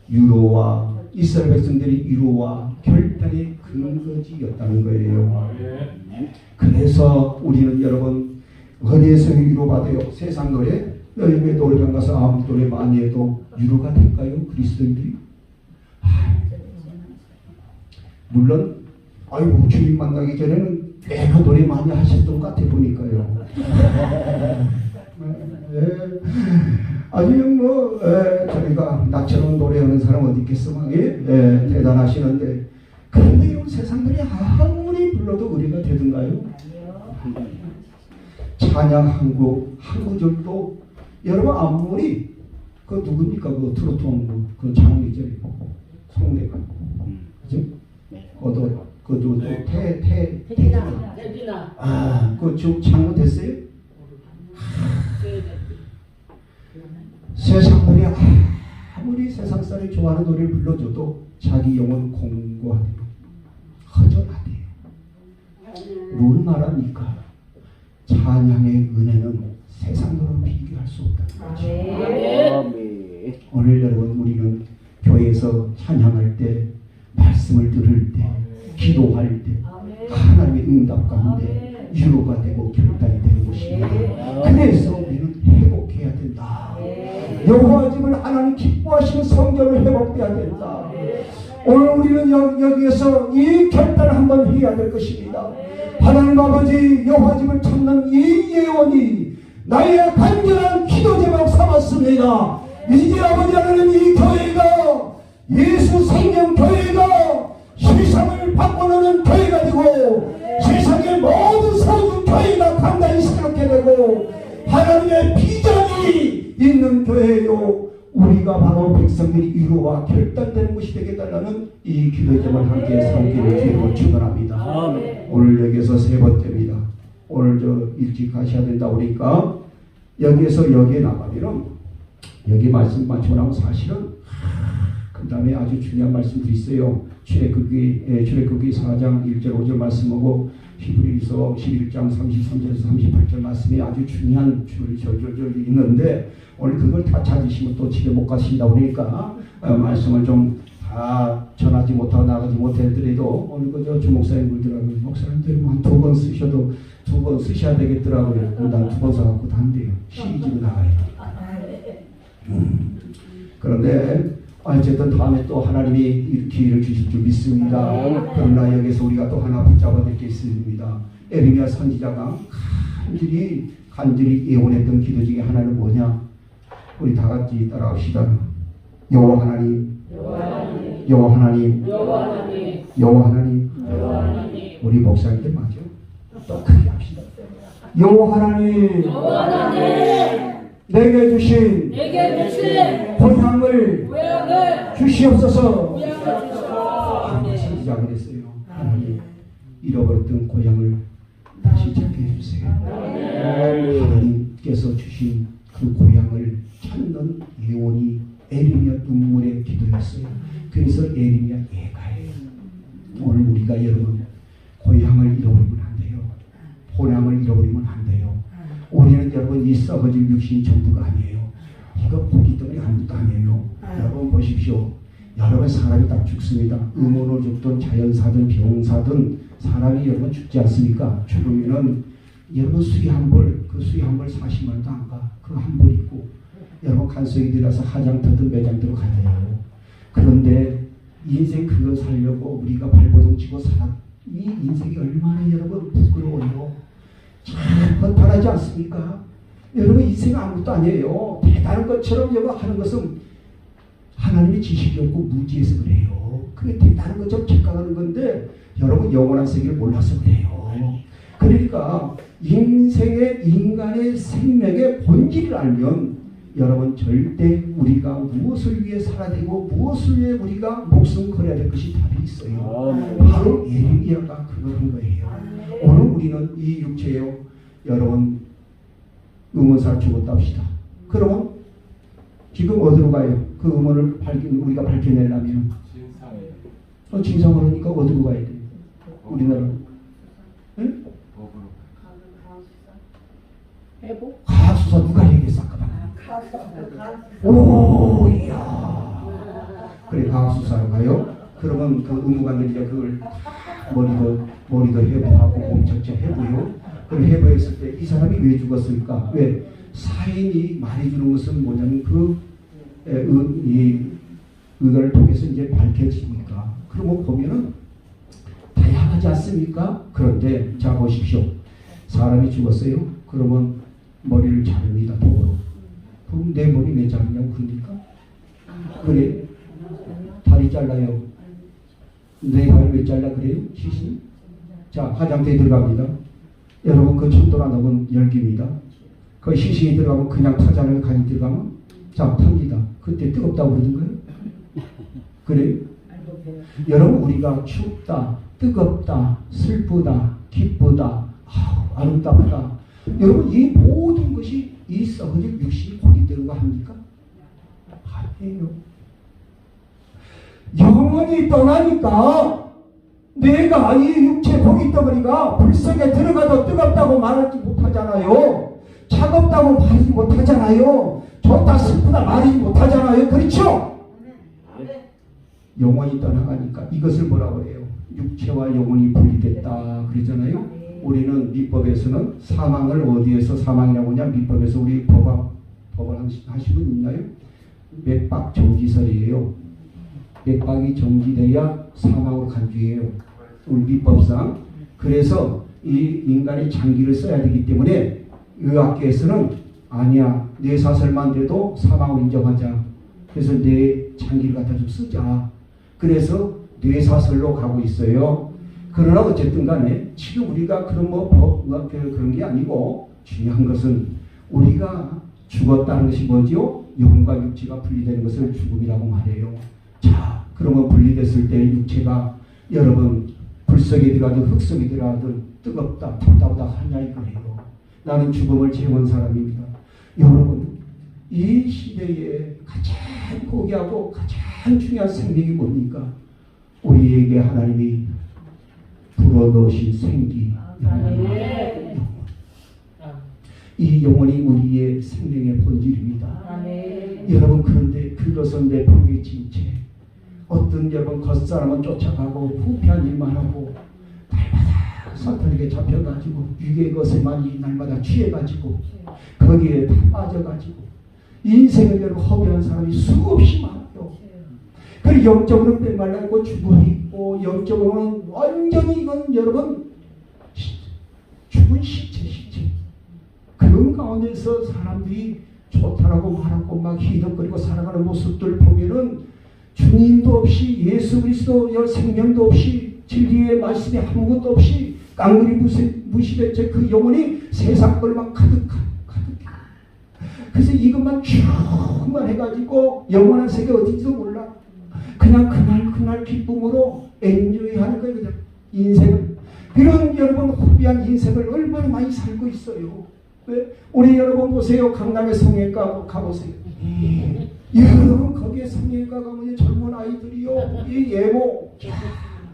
유로와 이스라엘 백성들이 유로와 결단의 근거지였다는 거예요. 그래서 우리는 여러분 어디에서 유로받아요? 세상 노래? 너희의 노래방 가서 아무 노래 많이 해도 유로가 될까요? 그리스도인들이? 물론 아이고 주님 만나기 전에는 꽤나 노래 많이 하셨던 것 같아 보니까요. 아주 저희가 나처럼 노래하는 사람 어디 있겠어? 대단하시는데 그런데 이런 세상들이 아무리 불러도 의리가 되던가요? 찬양 한 구절도 여러분 아무리 그 누굽니까? 그 트로트 그 장르죠. 송대가 그죠? 그것도 태진아 그 지금 장르 됐어요? 세상들이 아무리 세상 사람이 좋아하는 노래를 불러줘도 자기 영혼 공고하대요. 허전하대요. 뭘 말합니까? 찬양의 은혜는 세상으로 비교할 수 없다는 거죠. 오늘 여러분 우리는 교회에서 찬양할 때 말씀을 들을 때 기도할 때 하나님의 응답 가운데 유로가 되고 결단이 되는 것입니다. 그래서 우리는 회복해야 된다. 여호와 집을 하나님 기뻐하시는 성전을 회복해야 된다. 오늘 우리는 여기에서 이 결단을 한번 해야 될 것입니다. 하나님 아버지 여호와 집을 찾는 이 예언이 나의 간절한 기도 제목 삼았습니다. 이제 아버지 하나님 이 교회가 예수 생명 교회가 세상을 바꿔놓는 교회가 되고 세상의 모든 사람 교회가 강단히 새롭게 되고 하나님의 비전이 있는 교회요 우리가 바로 백성들이 위로와 결단되는 것이 되겠다는 이 기도의 점을 함께 삼기를 주님으로 축원합니다. 오늘 여기에서 세 번째입니다. 오늘 일찍 가셔야 된다 그러니까 여기에서 여기에 나가면은 여기 말씀 마치고 나면 사실은 그 다음에 아주 중요한 말씀들이 있어요. 출애굽기 4장 1절 5절 말씀하고 히브리서 11장 33절에서 38절 말씀이 아주 중요한 줄이 있는데 오늘 그걸 다 찾으시면 또 집에 못 가신다 그러니까 말씀을 좀 다 전하지 못하고 나가지 못했더라도 오늘 그저 주목사님 그러더라고요. 목사님들 한 2번 쓰셔도 2번 쓰셔야 되겠더라고요. 난 2번 써갖고도 안 돼요. 시리즈로 나가요. 그런데 어쨌든 다음에 또 하나님이 기회를 주실 줄 믿습니다. 그러나 여기서 우리가 또 하나 붙잡아야 될 게 있습니다. 에레미야 선지자가 간절히 예언했던 기도 중에 하나는 뭐냐? 우리 다 같이 따라합시다. 여호와 하나님, 여호와 하나님, 여호와 하나님. 우리 목사님들 맞죠? 또 크게 합시다. 여호와 하나님, 내게 주신 고향을 주시옵소서. 선지자가 그랬어요. 하나님 잃어버렸던 고향을 다시 찾게 해주세요. 하나님께서 주신 그 고향을 찾는 예언이 에레미야 눈물의 기도였어요. 그래서 에레미야 예가예요. 그러니까 여러분 고향을 잃어버리면 안 돼요. 본향을 잃어버리면 안 돼요. 우리는 여러분 이 썩어질 육신이 전부가 아니에요. 이거 보기 때문에 아무것도 아니에요. 여러분 보십시오. 여러분 사람이 다 죽습니다. 음모로 죽든 자연사든 병사든 사람이 여러분 죽지 않습니까? 죽으면은 여러분 수리 한 벌, 그 수리 한 벌 40만 원도 안 가. 그 한 벌 있고 여러분 간속에 들어가서 화장터든 매장터로 가야 돼요. 그런데 인생 그거 살려고 우리가 발버둥 치고 살아. 이 인생이 얼마나 여러분 부끄러워요. 참 번탈하지 않습니까? 여러분 인생 아무것도 아니에요. 대단한 것처럼 여러분 하는 것은 하나님의 지식이 없고 무지해서 그래요. 그게 대단한 것처럼 착각하는 건데 여러분 영원한 세계를 몰라서 그래요. 그러니까 인간의 생명의 본질을 알면 여러분 절대 우리가 무엇을 위해 살아야 되고 무엇을 위해 우리가 목숨 걸어야 될 것이 답이 있어요. 바로 예리미야가 그런 거예요. 오늘 우리는 이 육체요 여러분 음원사를 죽었다 합시다. 그러면 지금 어디로 가요? 그 음원을 우리가 밝혀내려면 진상이에요. 진상을 하니까 어디로 가야 돼요? 우리나라 응? 법으로. 해보? 가수사 누가 얘기했어? 오, 이야. 그래, 과학수사로 가요? 그러면 그 의무관들이 그걸 머리도 해부하고 몸척척 해부요. 그걸 해부했을 때 이 사람이 왜 죽었을까? 왜? 사인이 말해주는 것은 뭐냐면 의견을 통해서 이제 밝혀집니까? 그러면 보면은 다양하지 않습니까? 그런데 자 보십시오. 사람이 죽었어요. 그러면 머리를 자릅니다. 도구로. 그럼 내 머리 왜 자르냐고 그러니까? 그래? 다리 잘라요. 내 다리 왜 잘라 그래요? 시신? 자, 화장대에 들어갑니다. 여러분 그 천도나 넣은 열기입니다. 그 시신이 들어가면 그냥 타잖아요. 간이 들어가면 자, 탑니다. 그때 뜨겁다고 그러는 거예요? 그래요? 여러분 우리가 춥다, 뜨겁다, 슬프다, 기쁘다, 아름답다. 여러분 이 모든 것이 이 썩어질 육신이 고리 되는 거 합니까? 아니에요. 영원히 떠나니까 내가 이 육체 복이 덩어리가 불속에 들어가도 뜨겁다고 말하지 못하잖아요. 차갑다고 말하지 못하잖아요. 좋다 슬프다 말하지 못하잖아요. 그렇죠? 영원히 떠나가니까 이것을 뭐라고 해요? 육체와 영혼이 분리됐다 그러잖아요. 우리는 민법에서는 사망을 어디에서 사망이라고 하냐? 민법에서 우리 법을 하신 분 있나요? 맥박 정지설이에요. 맥박이 정지돼야 사망으로 간주해요. 우리 민법상. 그래서 이 인간이 장기를 써야 되기 때문에 의학계에서는 아니야. 뇌 사설만 돼도 사망을 인정하자. 그래서 뇌 장기를 갖다 좀 쓰자. 그래서 뇌 사설로 가고 있어요. 그러나 어쨌든 간에 지금 우리가 그런 그런 게 아니고 중요한 것은 우리가 죽었다는 것이 뭐지요? 영과 육체가 분리되는 것을 죽음이라고 말해요. 자, 그러면 분리됐을 때 육체가 여러분 불속에 들어가든 흙속에 들어가든 뜨겁다, 답답하다 하냐 이거예요. 나는 죽음을 체험한 사람입니다. 여러분 이 시대에 가장 고귀하고 가장 중요한 생명이 뭡니까? 우리에게 하나님이 불어넣으신 생기 영혼. 이 영혼이 우리의 생명의 본질입니다. 여러분 그런데 그것은 내 복의 진체. 어떤 여러분 겉사람은 쫓아가고 후패한 일만 하고 날마다 사탄에게 잡혀가지고 유괴의 것에만 이 날마다 취해가지고 거기에 다 빠져가지고 인생을 여러분 허비한 사람이 수없이 많아요. 그리고 영적으로는 빼말라고 죽어있고 영적으로는 완전히 이건 여러분 죽은 시체. 그런 가운데서 사람들이 좋다라고 말하고 막 희덕거리고 살아가는 모습들 보면은 주님도 없이 예수 그리스도 생명도 없이 진리의 말씀이 아무것도 없이 깡그리 무시된 그 영혼이 세상 걸만 가득해. 그래서 이것만 쭉만 해가지고 영원한 세계 어딘지도 몰라. 그냥 그날 기쁨으로 엔조이하는 거예요. 그냥 인생을. 그런 여러분 호비한 인생을 얼마나 많이 살고 있어요. 왜? 우리 여러분 보세요. 강남의 성형외과 가보세요. 여러분 거기에 성형외과 가면 젊은 아이들이요. 이 예모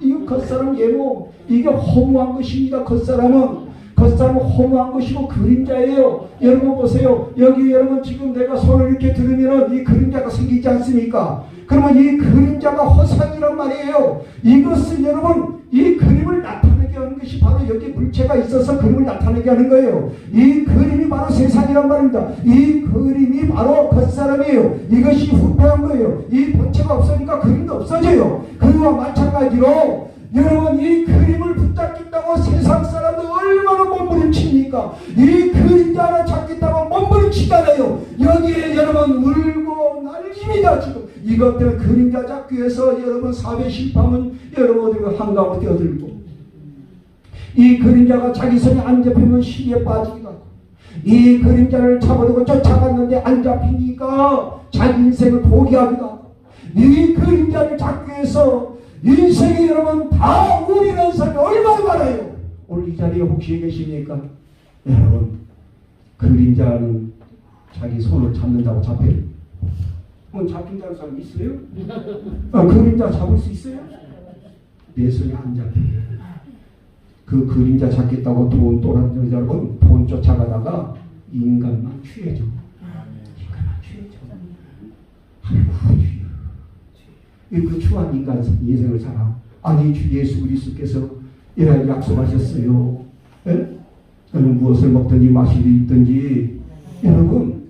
이거 겉사람 예모, 이게 허무한 것입니다. 겉사람은 허무한 것이고 그림자예요. 여러분 보세요. 여기 여러분 지금 내가 손을 이렇게 들으면 이 그림자가 생기지 않습니까? 그러면 이 그림자가 허상이란 말이에요. 이것은 여러분 이 그림을 나타내게 하는 것이 바로 여기 물체가 있어서 그림을 나타내게 하는 거예요. 이 그림이 바로 세상이란 말입니다. 이 그림이 바로 겉사람이에요. 이것이 후패한 거예요. 이 본체가 없으니까 그림도 없어져요. 그와 마찬가지로 여러분 이 그림을 붙잡겠다고 세상 사람들 얼마나 몸부림칩니까? 이 그림자 하나 잡겠다고 몸부림치잖아요. 여기에 여러분 울고 난립니다. 지금 이것들 그림자 잡기 위해서 여러분 사회 실패하면 여러분 어디가 한가운데 뛰어들고 이 그림자가 자기 손에 안 잡히면 시기에 빠지기도 하고 이 그림자를 잡으려고 쫓아갔는데 안 잡히니까 자기 인생을 포기하기도 하고 이 그림자를 잡기 위해서 인생이 여러분 다 우리라는 사람이 얼마나 많아요. 오늘 이 자리에 혹시 계십니까? 여러분 그림자는 자기 손을 잡는다고 잡혀요? 잡힌다는 사람 있어요? 그림자 잡을 수 있어요? 내 손이 안 잡혀요. 그 그림자 잡겠다고 돈 또라는 여러분 돈 쫓아가다가 인간만 취해져. 인간만 취해져. 아이고 그 추한 인간 인생을 살아. 아니 주 예수 그리스도께서 약속하셨어요. 예? 여러분 무엇을 먹든지 마시든지 여러분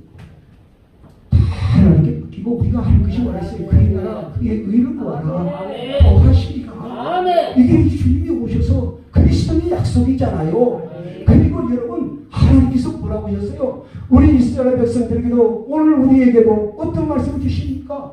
다 하나님께 맡기고 우리가 할 것이 원했어요. 그의 나라 그의 의를 구하라. 더 하시리라. 이게 주님이 오셔서 그리스도의 약속이잖아요. 그리고 여러분 하나님께서 뭐라고 하셨어요? 우리 이스라엘 백성들에게도 오늘 우리에게도 어떤 말씀을 주십니까?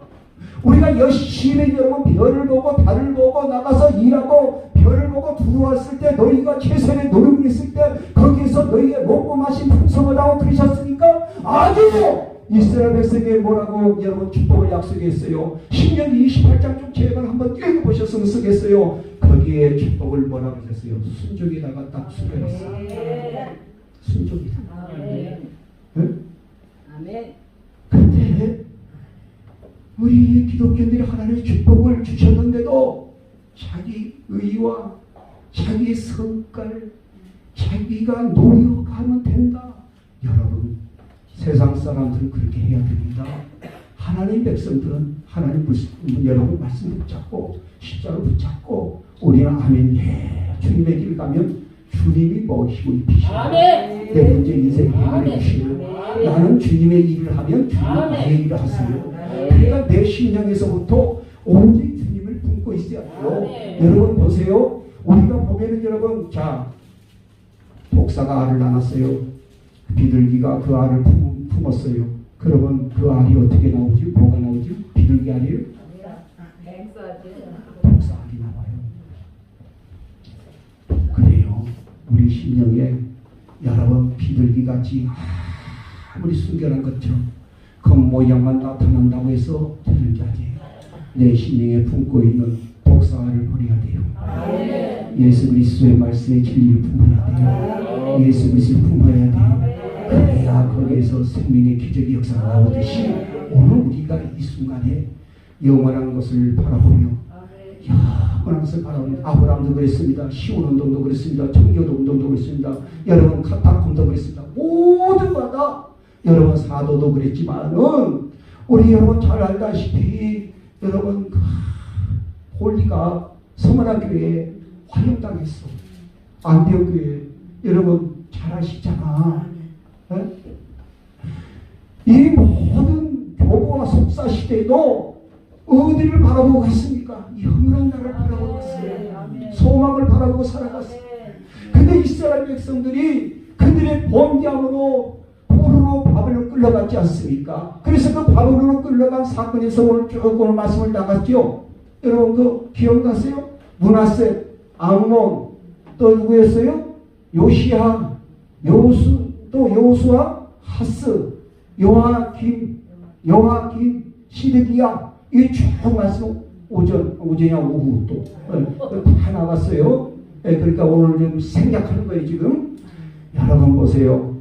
우리가 열심히 여러분 별을 보고 달을 보고 나가서 일하고 별을 보고 들어왔을 때 너희가 최선의 노력을 했을 때 거기에서 너희의 먹고 마신 풍성하다고 그러셨습니까? 아니요! 이스라엘 백성에게 뭐라고 여러분 축복을 약속했어요. 신명기 28장 좀 제발 한번 읽어보셨으면 쓰겠어요. 거기에 축복을 뭐라고 하셨어요? 순종에다가 딱 수렴했어요. 순종이다. 아멘. 근데 우리 기독교인들이 하나님의 축복을 주셨는데도 자기 의와 자기 성깔 자기가 노력하면 된다. 여러분 세상 사람들은 그렇게 해야 됩니다. 하나님 백성들은 하나님 여러분 말씀 붙잡고 십자로 붙잡고 우리는 아멘 예 주님의 길 가면 주님이 먹이시고 입히시고 내 문제 인생 해결해 주시고 나는 주님의 일을 하면 주님이 나의 일을 하세요. 그러니까 내 심령에서부터 오직 주님을 품고 있어야 돼요. 여러분 보세요. 우리가 보면은 여러분 자 독사가 알을 낳았어요. 비둘기가 그 알을 품었어요. 그러면 그 알이 어떻게 나오지? 뭐가 나오지? 비둘기 알이에요? 독사 알이 나와요. 그래요. 우리 심령에 여러분 비둘기같이 아무리 순결한 것처럼 겉모양만 나타난다고 해서 되는 게 아니에요. 내 심령에 품고 있는 독사알을 버려야 돼요. 예수 그리스도의 말씀의 진리를 품어야 돼요. 예수 그리스도를 품어야 돼요. 그래야 거기에서 생명의 기적이 역사가 나오듯이 오늘 우리가 이 순간에 영원한 것을 바라보며 영원한 것을 바라보며 아브라함도 그랬습니다. 시온운동도 그랬습니다. 청교도운동도 그랬습니다. 여러분 카타콤도 그랬습니다. 모두마다 여러분 사도도 그랬지만은 우리 여러분 잘 알다시피 여러분 홀리가 서머나 교회에 활용당했어. 안디옥 교회 여러분 잘 아시잖아. 네? 이 모든 교보와 속사 시대에도 어디를 바라보고 갔습니까? 이 허물한 나라를 바라보고 갔어요. 소망을 바라보고 살아갔어요. 근데 이스라엘 백성들이 그들의 범죄함으로 포로로 바벨론 끌려갔지 않습니까? 그래서 그 바벨론으로 끌려간 사건에서 오늘 쭉 오늘 말씀을 나갔죠. 여러분 그 기억나세요? 문하세, 암몬, 또 누구였어요? 요시야, 요수, 또 요수아, 하스, 요하김, 시드기야. 이 쭉 말씀 오전이야 오후 또 다 나갔어요. 그러니까 오늘 좀 생략하는 거예요 지금. 여러분 보세요.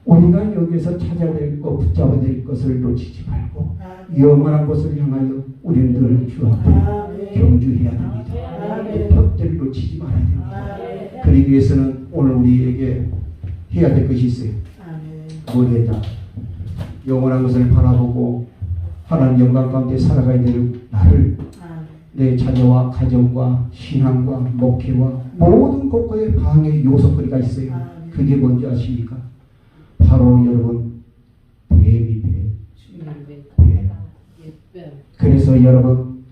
우리가 여기서 찾아야 될 것, 붙잡아야 될 것을 놓치지 말고 영원한 것을 향하여 우리는 늘 주 앞에 경주해야 됩니다. 벽대를 놓치지 말아야 됩니다. 그러기 위해서는 오늘 우리에게 해야 될 것이 있어요. 뭐겠다? 영원한 것을 바라보고 하나님 영광 가운데 살아가야 될 나를 내 자녀와 가정과 신앙과 목회와 모든 곳곳에 방해 요소거리가 있어요. 그게 뭔지 아십니까? 바로 여러분 뱀이 뱀. 그래서 여러분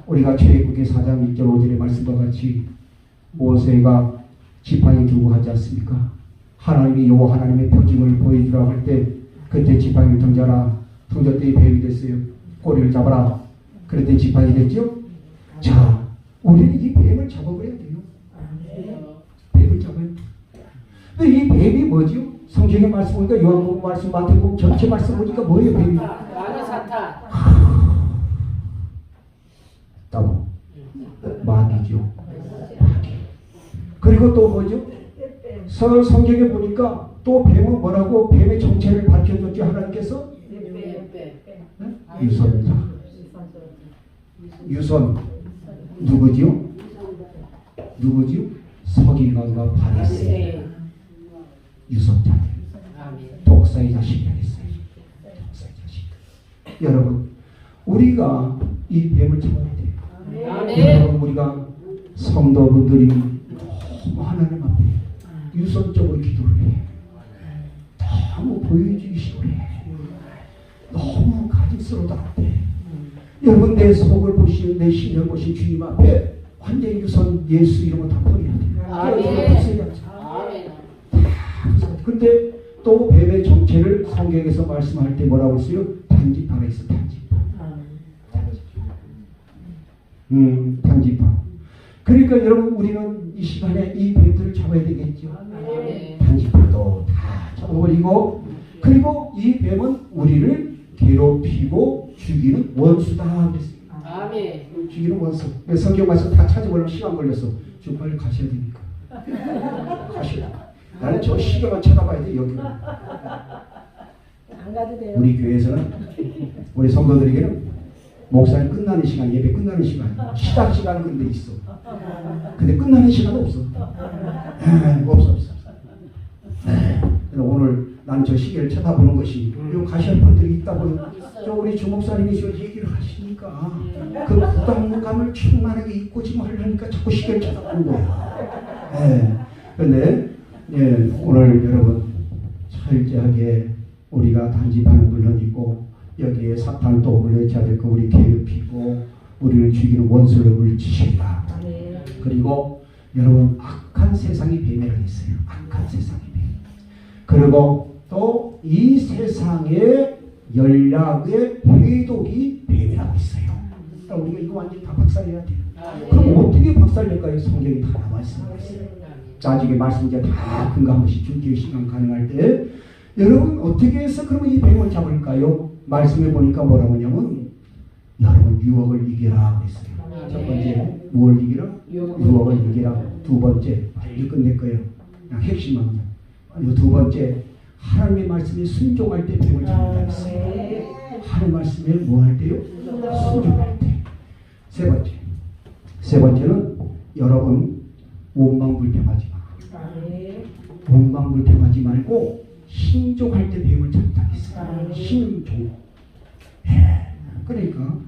우리가 출애굽기 4장 1절 5절의 말씀과 같이 모세가 지팡이 두고 하지 않습니까? 하나님이 여호와 하나님의 표징을 보여주라 할 때 그때 지팡이를 던져라. 던졌더니 뱀이 됐어요. 꼬리를 잡아라. 그랬더니 지팡이 됐죠? 자, 우리는 이 뱀을 잡아버려야 돼요. 뱀을 잡아야 돼요. 근데 이 뱀이 뭐죠? 성경의 말씀 보니까 요한복음 말씀, 마태복음 전체 말씀 보니까 뭐예요? 뱀이? 따로 마귀죠. 마귀. 그리고 또 뭐죠? 성경에 보니까 또 뱀은 뭐라고 뱀의 정체를 밝혀줬죠 하나님께서? 유선자. 유선 누구지요? 누구지요? 서기관과 바리새인. 유선자. 독사의 자식이라겠어요. 독사의 자식. 여러분, 우리가 이 뱀을 잡아야 돼요. 여러분, 우리가 성도분들이 너무 하나님 앞에 유선적으로 기도를 해. 너무 보여주기 싫어해. 너무 가증스러워도 안 돼. 여러분, 내 속을 보시고 내 심령을 보신 주님 앞에 완전히 유선 예수 이름을 다 버려야 돼요. 근데 또 뱀의 정체를 성경에서 말씀할 때 뭐라고 했어요? 단지파가 있어. 단지파. 단지파. 그러니까 여러분, 우리는 이 시간에 이 뱀들을 잡아야 되겠죠. 단지파도 다 잡아버리고, 그리고 이 뱀은 우리를 괴롭히고 죽이는 원수다 그랬어요. 죽이는 원수. 성경 말씀 다 찾아보려면 시간 걸렸어. 좀 빨리 가셔야 되니까. 가셔야. 나는 저 시계만 쳐다봐야 돼. 여기. 안 가도 돼요. 우리 교회에서는 우리 성도들에게는 목사님 끝나는 시간, 예배 끝나는 시간, 시작 시간은 근데 있어. 근데 끝나는 시간은 없어. 없어. 오늘 나는 저 시계를 쳐다보는 것이 요 가시할 분들이 있다고 저 우리 주목사님이 저 얘기를 하시니까 그 부담감을 충만하게 잊고 지금 하려니까 자꾸 시계를 쳐다보는 거야. 그런데 오늘 여러분 철저하게 우리가 단지파는 물론이고 여기에 사탄도 물려쳐야 될 거 우리 괴롭히고 우리를 죽이는 원수를 물리치시라. 그리고 여러분 악한 세상이 뱀이라고 했어요. 악한 세상이 뱀. 그리고 또 이 세상의 연락의 회독이 뱀이라고 있어요. 그러니까 우리가 이거 완전히 다 박살내야 돼요. 그럼 어떻게 박살낼까요? 성경이 다 나와 있어요. 나중에 말씀 이제 다 근거 한 번씩 줄게요. 시간 가능할 때. 여러분 어떻게 해서 그러면 이 뱀을 잡을까요? 말씀에 보니까 뭐라고 하냐면 여러분 유혹을 이기라 그랬어요. 첫 번째 뭘 이기라? 유혹을 이기라. 두 번째 빨리 끝낼 거예요. 그냥 핵심만. 두 번째 하나님의 말씀에 순종할 때 뱀을 잡는다 했어요. 하나님 말씀에 뭐 할 때요? 순종할 때. 세 번째는 여러분 원망불평하지 마. 원망불평하지 말고 신종할 때 뱀을 잡는다 했어요. 신종. 그러니까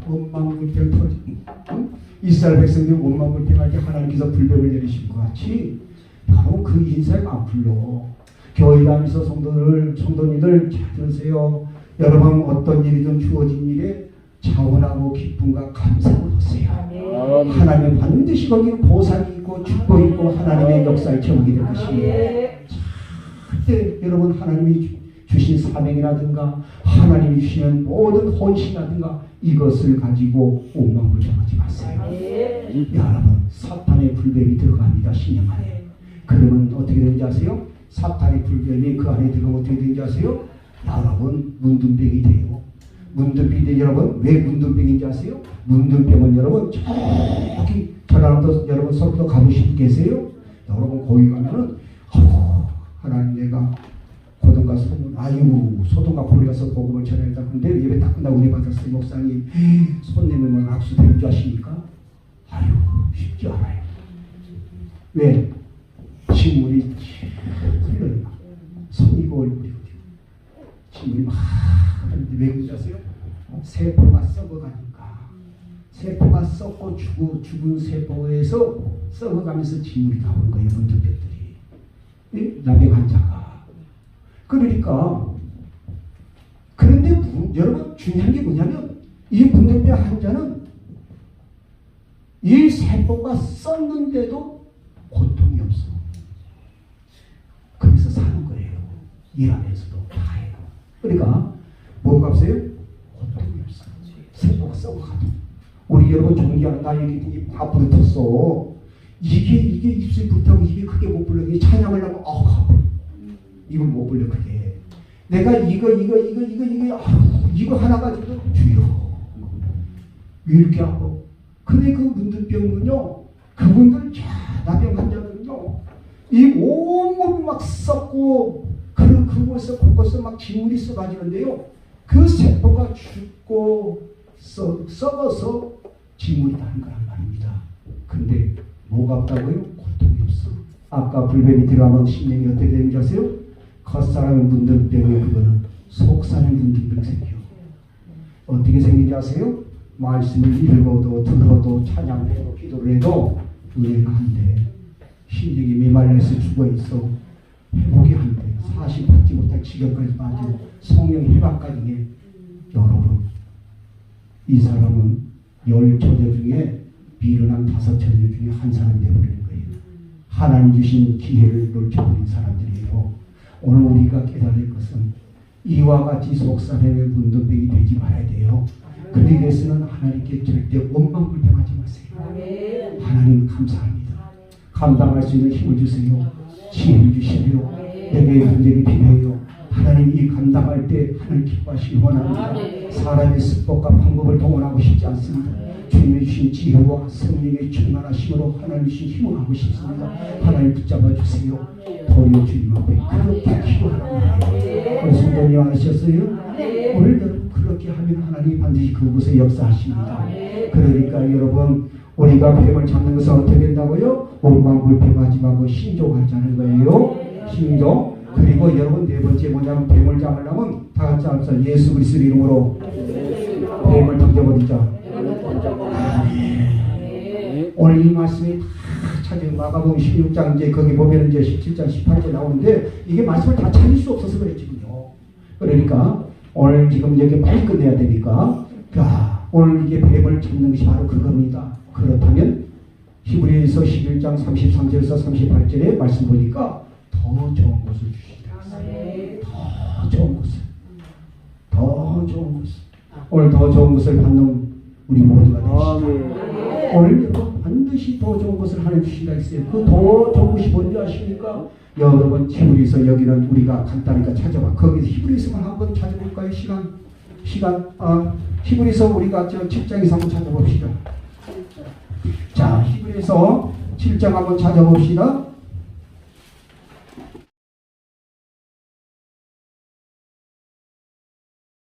원망불평 터지. 이스라엘 백성들이 원망불평할 때 하나님께서 불뱀을 내리신 것 같이 바로 그 인사가 안 불러. 교회 다니면서 성도님들 잘 들으세요. 여러분 어떤 일이든 주어진 일에 자원하고 기쁨과 감사를 하세요. 하나님은 반드시 거기는 보상이 있고 축복이 있고 하나님의 역사를 채우게 될 것이에요. 그때 여러분 하나님이 주신 사명이라든가 하나님이 주시는 모든 헌신이라든가 이것을 가지고 원망불평하지 마세요. 여러분 사탄의 불뱀이 들어갑니다. 신령 안에. 그러면 어떻게 되는지 아세요? 사탄의 불뱀이 그 안에 들어가면 어떻게 되는지 아세요? 여러분 문둥병이 돼요. 문둥병인데 여러분 왜 문둥병인지 아세요? 문둥병은 여러분 저기 전라남도 여러분 서울도 가보신 분 계세요? 여러분 거기 가면은 하나님 내가 고등가 소문 아유 소돔과 고레아서 복음을 전하다. 근데 예배 딱 끝나고 은혜 받았어요. 목사님 손 내밀면 악수 되는 줄 아십니까? 아유 쉽지 않아요. 왜? 진물이 흘러요. 손이고 얼굴이 진물이 막 흐르는데 왜 그런지 아세요? 세포가 썩어가니까. 세포가 썩고 죽은 세포에서 썩어가면서 진물이 나오는 거예요. 문둥병들이. 나병 환자가. 그러니까 그런데 여러분 중요한 게 뭐냐면 이 문둥병 환자는 이 세포가 썩는데도 고통이 없어. 그래서 사는 거예요. 일하면서도 다 해요. 그러니까 뭐가 없어요? 고통이 없어. 세포가 썩어가도. 우리 여러분 존경하는 나에게 다 부르텄어. 이게 입술이 부르다고 입이 크게 못 불러. 이게 찬양을 하면 입을 못 불러 크게. 내가 이거 하나 가지고 주여 이렇게 하고. 근데 그 문둥병은요, 그분들 나병 환자들은요, 이 온몸이 막 썩고 그곳에서 곳곳에 막 진물이 쏟아지는데요, 그 세포가 죽고 썩어서 진물이 나는 거란 말입니다. 근데 뭐가 없다고요? 고통이 없어. 아까 불뱀이 들어가면 심령이 어떻게 되는지 아세요? 겉사람의 문둥병에 그거는 속사람의 문둥병 생겨. 어떻게 생긴지 아세요? 말씀을 읽어도 들어도 찬양해도 기도를 해도 은혜가 안 돼. 심령이 메말라서 죽어있어. 회복이 안 돼. 사실 받지 못할 지경까지 빠지고 성령의 회복까지 해. 여러분, 이 사람은 10처녀 중에 미련한 5처녀 중에 한 사람이 되어버리는 거예요. 하나님 주신 기회를 놓쳐버린 사람들이에요. 오늘 우리가 깨달을 것은 이와 같이 속사람의 문둥병이 되지 말아야 돼요. 그러기 위해서는 하나님께 절대 원망불평하지 마세요. 하나님 감사합니다. 감당할 수 있는 힘을 주세요. 지혜를 주시고요. 내게 분쟁이 필요해요. 하나님 이 감당할 때 하나님 기뻐하시기 원합니다. 사람의 습법과 방법을 동원하고 싶지 않습니다. 주님이 주신 지혜와 성령의 충만하심으로 하나님 주신 힘을 하고 싶습니다. 하나님 붙잡아 주세요. 도리어 주님 앞에 그렇게 기도하라. 우리 성도님 하셨어요? 오늘 여러분 그렇게 하면 하나님 반드시 그곳에 역사하십니다. 그러니까 여러분 우리가 뱀을 잡는 것은 어떻게 된다고요? 원망불평하지 말고 신종하자는 거예요. 신종. 그리고 여러분 네 번째 뭐냐면 뱀을 잡으려면 다 같이 합시다. 예수 그리스도 이름으로 뱀을 던져버리자. 오늘 이 말씀이 다 찾은 마가복음 16장 이제 거기 보면 이제 17장 18절 나오는데 이게 말씀을 다 찾을 수 없어서 그랬지군요. 그러니까 오늘 지금 여기 빨리 끝내야 되니까 자, 오늘 이게 뱀을 잡는 것이 바로 그겁니다. 그렇다면 히브리서 11장 33절에서 38절에 말씀 보니까 더 좋은 것을 주시다. 더 좋은 것을. 더 좋은 것을. 오늘 더 좋은 것을 받는 우리 모두가 되시다. 오늘 여러분 반드시 더 좋은 것을 하나님 주신다 했어요. 그 더 좋은 것이 뭔지 아십니까? 여러분 히브리서 여기는 우리가 간단하니까 찾아봐. 거기서 히브리서만 한번 찾아볼까요? 시간 히브리서 우리가 저 7장에서 한번 찾아봅시다. 자, 히브리서 7장 한번 찾아봅시다.